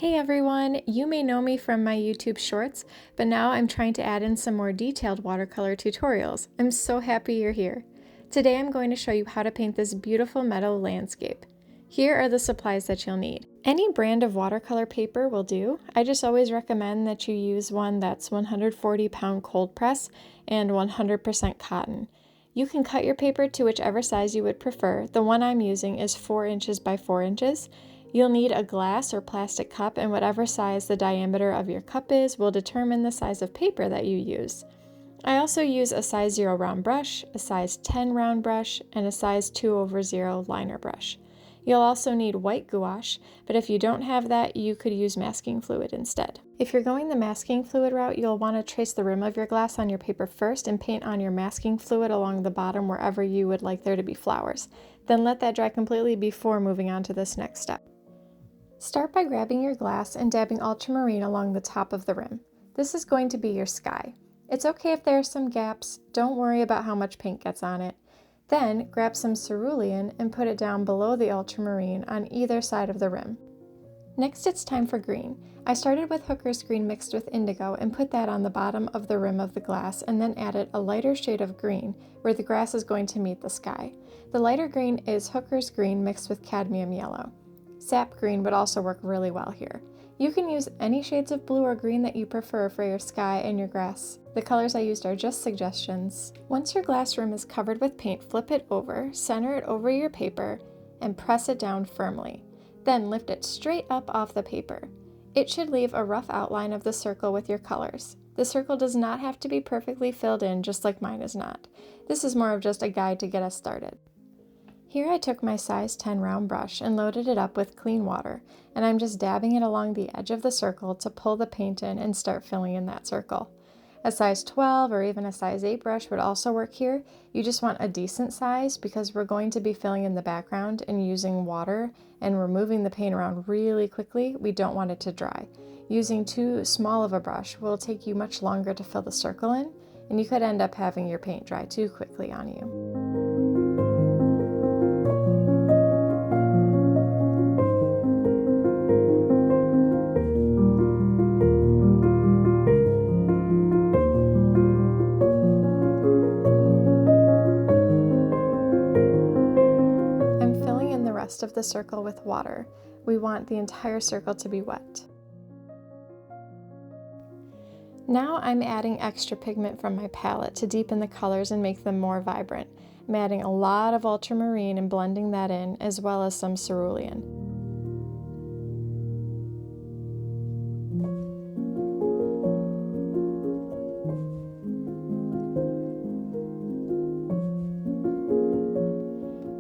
Hey everyone, you may know me from my YouTube shorts, but now I'm trying to add in some more detailed watercolor tutorials. I'm so happy you're here. Today I'm going to show you how to paint this beautiful meadow landscape. Here are the supplies that you'll need. Any brand of watercolor paper will do. I just always recommend that you use one that's 140-pound cold press and 100% cotton. You can cut your paper to whichever size you would prefer. The one I'm using is 4 inches by 4 inches. You'll need a glass or plastic cup, and whatever size the diameter of your cup is will determine the size of paper that you use. I also use a size 0 round brush, a size 10 round brush, and a size 2/0 liner brush. You'll also need white gouache, but if you don't have that, you could use masking fluid instead. If you're going the masking fluid route, you'll want to trace the rim of your glass on your paper first and paint on your masking fluid along the bottom wherever you would like there to be flowers. Then let that dry completely before moving on to this next step. Start by grabbing your glass and dabbing ultramarine along the top of the rim. This is going to be your sky. It's okay if there are some gaps, don't worry about how much paint gets on it. Then grab some cerulean and put it down below the ultramarine on either side of the rim. Next it's time for green. I started with hooker's green mixed with indigo and put that on the bottom of the rim of the glass and then added a lighter shade of green where the grass is going to meet the sky. The lighter green is hooker's green mixed with cadmium yellow. Sap green would also work really well here. You can use any shades of blue or green that you prefer for your sky and your grass. The colors I used are just suggestions. Once your glass rim is covered with paint, flip it over, center it over your paper, and press it down firmly. Then lift it straight up off the paper. It should leave a rough outline of the circle with your colors. The circle does not have to be perfectly filled in, just like mine is not. This is more of just a guide to get us started. Here I took my size 10 round brush and loaded it up with clean water, and I'm just dabbing it along the edge of the circle to pull the paint in and start filling in that circle. A size 12 or even a size 8 brush would also work here. You just want a decent size because we're going to be filling in the background and using water and removing the paint around really quickly. We don't want it to dry. Using too small of a brush will take you much longer to fill the circle in, and you could end up having your paint dry too quickly on you. Of the circle with water. We want the entire circle to be wet. Now I'm adding extra pigment from my palette to deepen the colors and make them more vibrant. I'm adding a lot of ultramarine and blending that in, as well as some cerulean.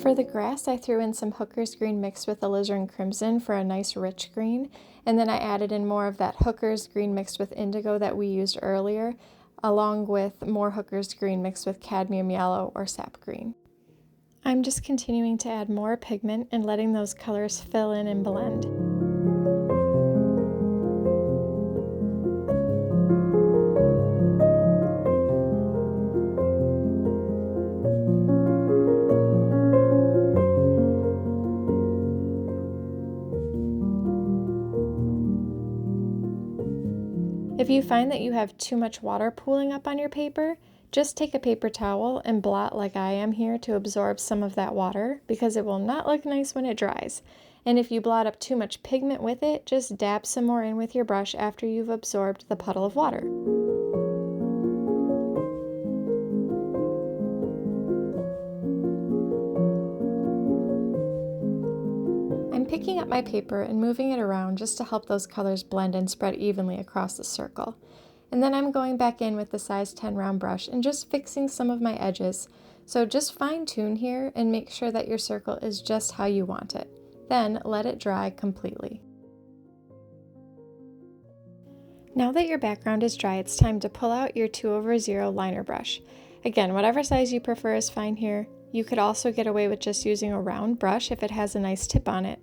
For the grass, I threw in some hooker's green mixed with Alizarin Crimson for a nice rich green, and then I added in more of that hooker's green mixed with indigo that we used earlier, along with more hooker's green mixed with cadmium yellow or sap green. I'm just continuing to add more pigment and letting those colors fill in and blend. If you find that you have too much water pooling up on your paper, just take a paper towel and blot like I am here to absorb some of that water, because it will not look nice when it dries. And if you blot up too much pigment with it, just dab some more in with your brush after you've absorbed the puddle of water. Picking up my paper and moving it around just to help those colors blend and spread evenly across the circle. And then I'm going back in with the size 10 round brush and just fixing some of my edges. So just fine tune here and make sure that your circle is just how you want it. Then let it dry completely. Now that your background is dry, it's time to pull out your 2/0 liner brush. Again, whatever size you prefer is fine here. You could also get away with just using a round brush if it has a nice tip on it.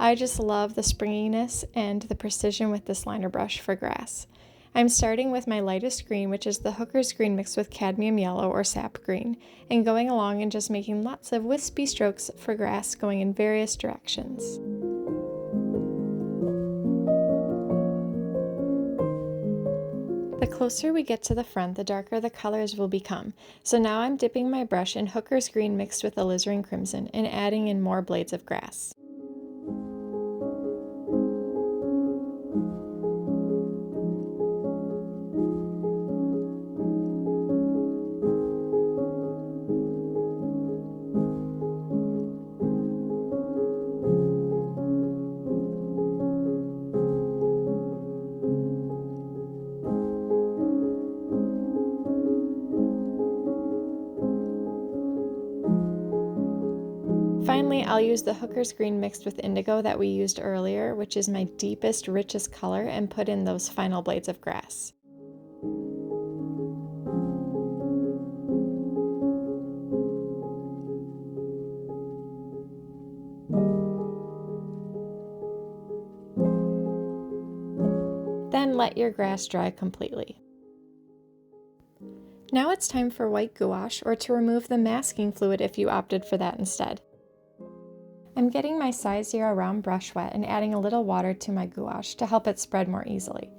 I just love the springiness and the precision with this liner brush for grass. I'm starting with my lightest green, which is the hooker's green mixed with cadmium yellow or sap green, and going along and just making lots of wispy strokes for grass going in various directions. The closer we get to the front, the darker the colors will become. So now I'm dipping my brush in Hooker's Green mixed with Alizarin Crimson and adding in more blades of grass. Finally, I'll use the Hooker's Green mixed with Indigo that we used earlier, which is my deepest, richest color, and put in those final blades of grass. Then let your grass dry completely. Now it's time for white gouache, or to remove the masking fluid if you opted for that instead. I'm getting my size 0 round brush wet and adding a little water to my gouache to help it spread more easily.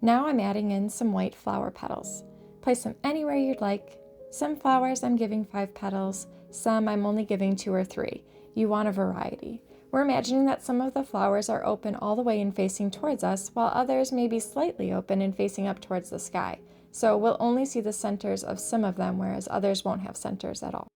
Now I'm adding in some white flower petals. Place them anywhere you'd like. Some flowers I'm giving 5 petals, some I'm only giving 2 or 3. You want a variety. We're imagining that some of the flowers are open all the way and facing towards us, while others may be slightly open and facing up towards the sky. So we'll only see the centers of some of them, whereas others won't have centers at all.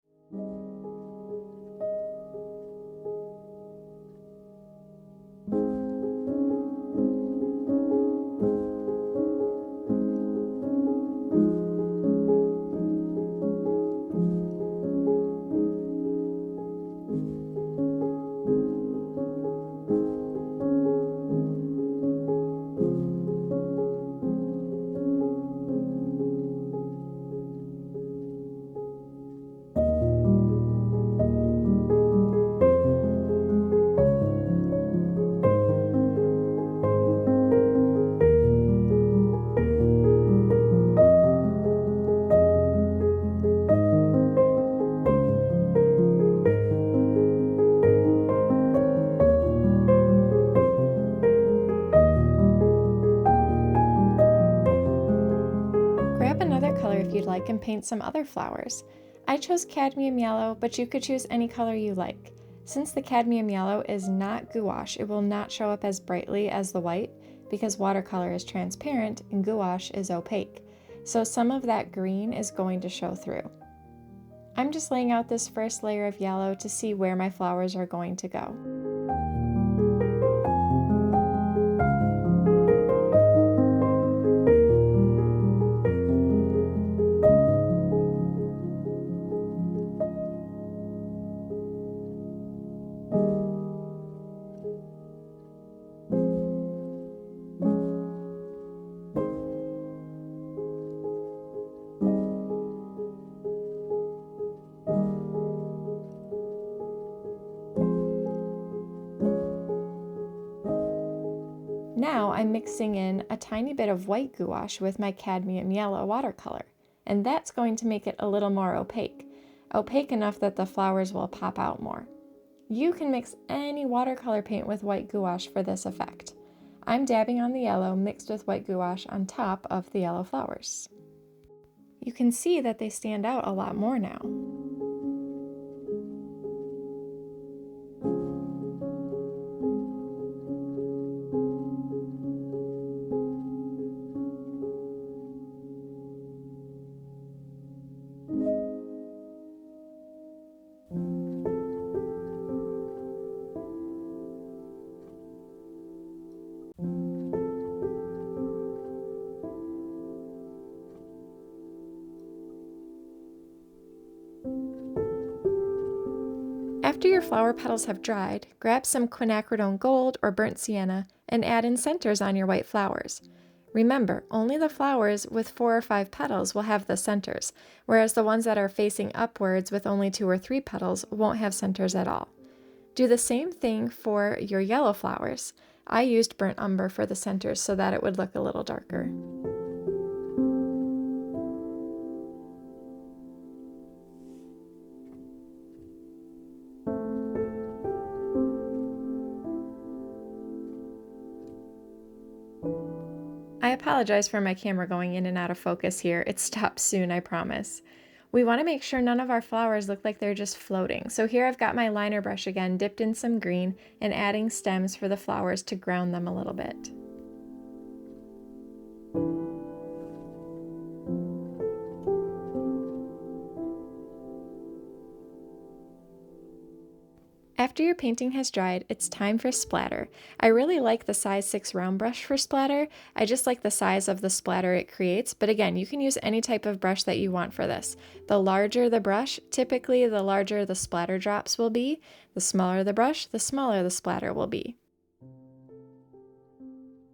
Grab another color if you'd like and paint some other flowers. I chose cadmium yellow, but you could choose any color you like. Since the cadmium yellow is not gouache, it will not show up as brightly as the white because watercolor is transparent and gouache is opaque. So some of that green is going to show through. I'm just laying out this first layer of yellow to see where my flowers are going to go. Now I'm mixing in a tiny bit of white gouache with my cadmium yellow watercolor, and that's going to make it a little more opaque enough that the flowers will pop out more. You can mix any watercolor paint with white gouache for this effect. I'm dabbing on the yellow mixed with white gouache on top of the yellow flowers. You can see that they stand out a lot more now. After your flower petals have dried, grab some Quinacridone Gold or burnt sienna and add in centers on your white flowers. Remember, only the flowers with 4 or 5 petals will have the centers, whereas the ones that are facing upwards with only 2 or 3 petals won't have centers at all. Do the same thing for your yellow flowers. I used burnt umber for the centers so that it would look a little darker. I apologize for my camera going in and out of focus here. It stops soon, I promise. We want to make sure none of our flowers look like they're just floating. So here I've got my liner brush again, dipped in some green, and adding stems for the flowers to ground them a little bit. After your painting has dried, it's time for splatter. I really like the size 6 round brush for splatter. I just like the size of the splatter it creates, but again, you can use any type of brush that you want for this. The larger the brush, typically the larger the splatter drops will be. The smaller the brush, the smaller the splatter will be.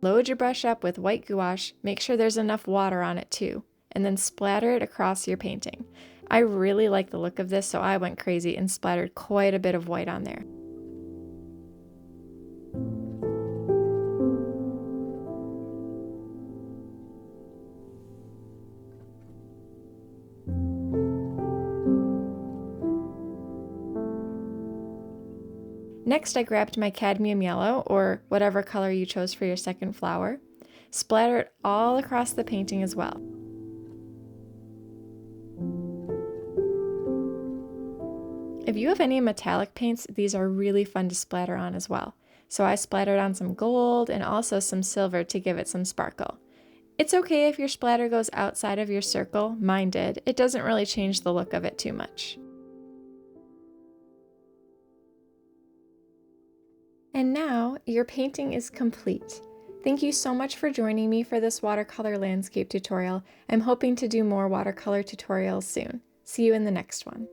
Load your brush up with white gouache, make sure there's enough water on it too, and then splatter it across your painting. I really like the look of this, so I went crazy and splattered quite a bit of white on there. Next, I grabbed my cadmium yellow, or whatever color you chose for your second flower, splatter it all across the painting as well. If you have any metallic paints, these are really fun to splatter on as well. So I splattered on some gold and also some silver to give it some sparkle. It's okay if your splatter goes outside of your circle, mine did. It doesn't really change the look of it too much. And now your painting is complete. Thank you so much for joining me for this watercolor landscape tutorial. I'm hoping to do more watercolor tutorials soon. See you in the next one.